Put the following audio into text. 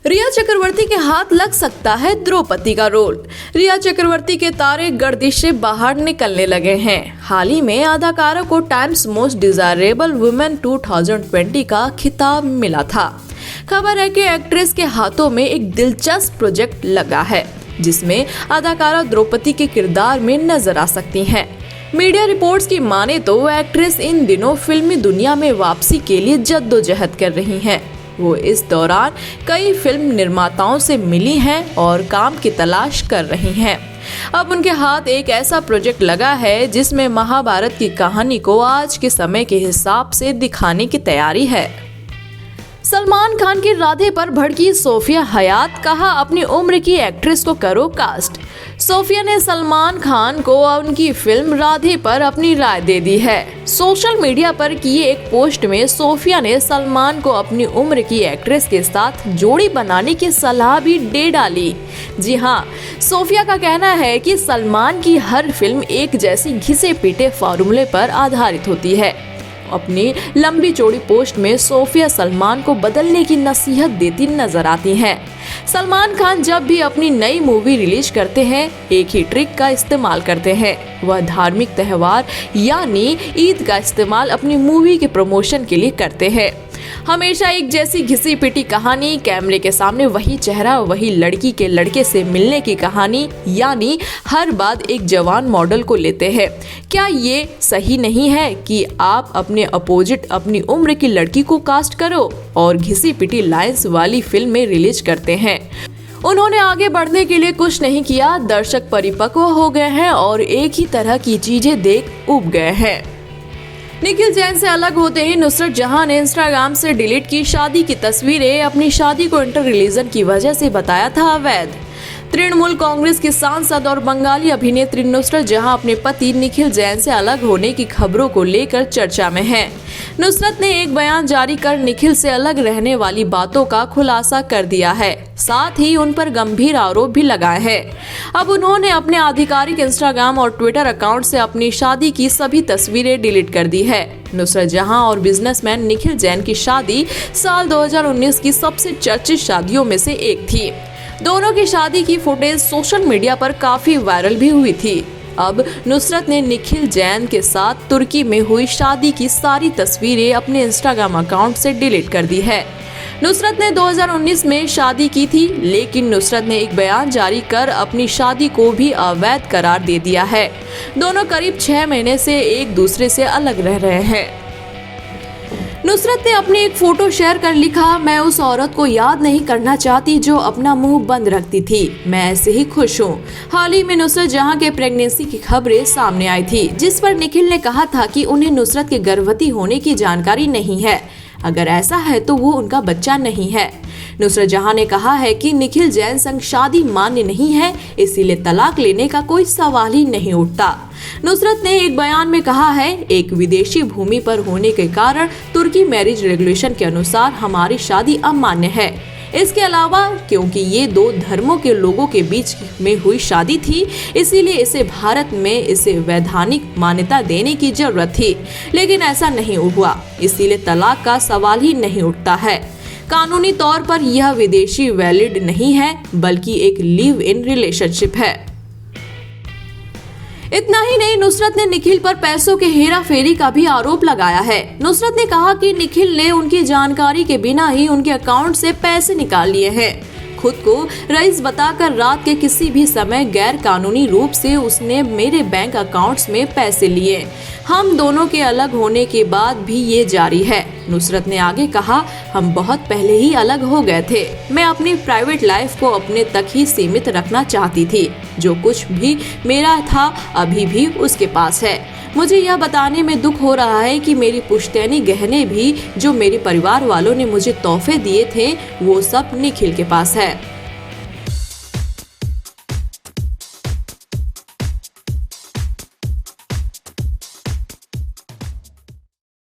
रिया चक्रवर्ती के हाथ लग सकता है द्रौपदी का रोल। रिया चक्रवर्ती के तारे गर्दिश से बाहर निकलने लगे हैं। हाल ही में अदाकारा को टाइम्स मोस्ट डिजायरेबल वुमेन 2020 का खिताब मिला था। खबर है कि एक्ट्रेस के हाथों में एक दिलचस्प प्रोजेक्ट लगा है, जिसमें अदाकारा द्रौपदी के किरदार में नजर आ सकती हैं। मीडिया रिपोर्ट्स की माने तो एक्ट्रेस इन दिनों फिल्मी दुनिया में वापसी के लिए जद्दोजहद कर रही हैं। वो इस दौरान कई फिल्म निर्माताओं से मिली हैं और काम की तलाश कर रही हैं। अब उनके हाथ एक ऐसा प्रोजेक्ट लगा है जिसमें महाभारत की कहानी को आज के समय के हिसाब से दिखाने की तैयारी है। सलमान खान की राधे पर भड़की सोफिया हयात, कहा अपनी उम्र की एक्ट्रेस को करो कास्ट। सोफिया ने सलमान खान को उनकी फिल्म राधे पर अपनी राय दे दी है। सोशल मीडिया पर किए एक पोस्ट में सोफिया ने सलमान को अपनी उम्र की एक्ट्रेस के साथ जोड़ी बनाने की सलाह भी दे डाली। जी हाँ, सोफिया का कहना है कि सलमान की हर फिल्म एक जैसी घिसे पीटे फॉर्मूले पर आधारित होती है। अपनी लंबी चौड़ी पोस्ट में सोफिया सलमान को बदलने की नसीहत देती नजर आती हैं। सलमान खान जब भी अपनी नई मूवी रिलीज करते हैं, एक ही ट्रिक का इस्तेमाल करते हैं। वह धार्मिक त्योहार यानी ईद का इस्तेमाल अपनी मूवी के प्रमोशन के लिए करते हैं। हमेशा एक जैसी घिसी पिटी कहानी, कैमरे के सामने वही चेहरा, वही लड़की के लड़के से मिलने की कहानी, यानी हर बात एक जवान मॉडल को लेते हैं। क्या ये सही नहीं है कि आप अपने अपोजिट अपनी उम्र की लड़की को कास्ट करो और घिसी पिटी लाइंस वाली फिल्म में रिलीज करते हैं? उन्होंने आगे बढ़ने के लिए कुछ नहीं किया। दर्शक परिपक्व हो गए हैं और एक ही तरह की चीजें देख उब गए हैं। निखिल जैन से अलग होते ही नुसरत जहां ने इंस्टाग्राम से डिलीट की शादी की तस्वीरें। अपनी शादी को इंटर रिलीजन की वजह से बताया था अवैध। तृणमूल कांग्रेस की सांसद और बंगाली अभिनेत्री नुसरत जहां अपने पति निखिल जैन से अलग होने की खबरों को लेकर चर्चा में हैं। नुसरत ने एक बयान जारी कर निखिल से अलग रहने वाली बातों का खुलासा कर दिया है, साथ ही उन पर गंभीर आरोप भी लगाए हैं। अब उन्होंने अपने आधिकारिक इंस्टाग्राम और ट्विटर अकाउंट से अपनी शादी की सभी तस्वीरें डिलीट कर दी है। नुसरत जहां और बिजनेसमैन निखिल जैन की शादी साल 2019 की सबसे चर्चित शादियों में से एक थी। दोनों की शादी की फुटेज सोशल मीडिया पर काफी वायरल भी हुई थी। अब नुसरत ने निखिल जैन के साथ तुर्की में हुई शादी की सारी तस्वीरें अपने इंस्टाग्राम अकाउंट से डिलीट कर दी है। नुसरत ने 2019 में शादी की थी, लेकिन नुसरत ने एक बयान जारी कर अपनी शादी को भी अवैध करार दे दिया है। दोनों करीब 6 महीने से एक दूसरे से अलग रह रहे हैं। नुसरत ने अपनी एक फोटो शेयर कर लिखा, मैं उस औरत को याद नहीं करना चाहती जो अपना मुंह बंद रखती थी। मैं ऐसे ही खुश हूँ। हाल ही में नुसरत जहां के प्रेगनेंसी की खबरें सामने आई थी, जिस पर निखिल ने कहा था कि उन्हें नुसरत के गर्भवती होने की जानकारी नहीं है। अगर ऐसा है तो वो उनका बच्चा नहीं है। नुसरत जहां ने कहा है कि निखिल जैन संग शादी मान्य नहीं है, इसीलिए तलाक लेने का कोई सवाल ही नहीं उठता। नुसरत ने एक बयान में कहा है, एक विदेशी भूमि पर होने के कारण तुर्की मैरिज रेगुलेशन के अनुसार हमारी शादी अमान्य है। इसके अलावा क्योंकि ये दो धर्मों के लोगों के बीच में हुई शादी थी, इसीलिए इसे भारत में इसे वैधानिक मान्यता देने की जरूरत थी, लेकिन ऐसा नहीं हुआ, इसीलिए तलाक का सवाल ही नहीं उठता है। कानूनी तौर पर यह विदेशी वैलिड नहीं है, बल्कि एक लिव इन रिलेशनशिप है। इतना ही नहीं, नुसरत ने निखिल पर पैसों के हेरा फेरी का भी आरोप लगाया है। नुसरत ने कहा कि निखिल ने उनकी जानकारी के बिना ही उनके अकाउंट से पैसे निकाल लिए हैं। खुद को रईस बताकर रात के किसी भी समय गैर कानूनी रूप से उसने मेरे बैंक अकाउंट्स में पैसे लिए। हम दोनों के अलग होने के बाद भी ये जारी है। नुसरत ने आगे कहा, हम बहुत पहले ही अलग हो गए थे। मैं अपनी प्राइवेट लाइफ को अपने तक ही सीमित रखना चाहती थी। जो कुछ भी मेरा था अभी भी उसके पास है। मुझे यह बताने में दुख हो रहा है कि मेरी पुश्तैनी गहने भी जो मेरे परिवार वालों ने मुझे तोहफे दिए थे, वो सब निखिल के पास है।